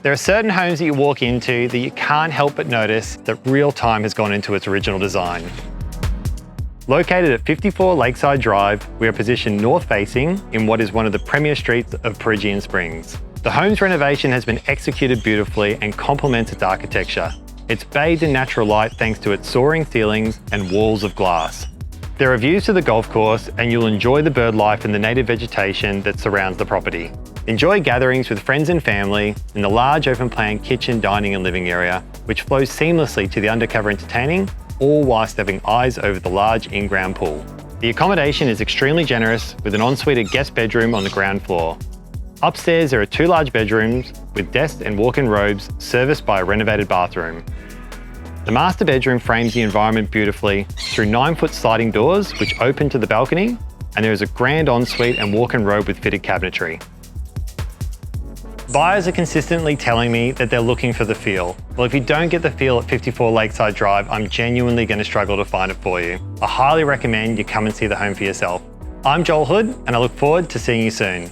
There are certain homes that you walk into that you can't help but notice that real time has gone into its original design. Located at 54 Lakeside Drive, we are positioned north-facing in what is one of the premier streets of Peregian Springs. The home's renovation has been executed beautifully and complements its architecture. It's bathed in natural light thanks to its soaring ceilings and walls of glass. There are views to the golf course, and you'll enjoy the bird life and the native vegetation that surrounds the property. Enjoy gatherings with friends and family in the large open-plan kitchen, dining and living area, which flows seamlessly to the undercover entertaining, all whilst having eyes over the large in-ground pool. The accommodation is extremely generous with an ensuite guest bedroom on the ground floor. Upstairs there are 2 large bedrooms with desks and walk-in robes serviced by a renovated bathroom. The master bedroom frames the environment beautifully through 9-foot sliding doors which open to the balcony, and there is a grand ensuite and walk-in robe with fitted cabinetry. Buyers are consistently telling me that they're looking for the feel. Well, if you don't get the feel at 54 Lakeside Drive, I'm genuinely going to struggle to find it for you. I highly recommend you come and see the home for yourself. I'm Joel Hood, and I look forward to seeing you soon.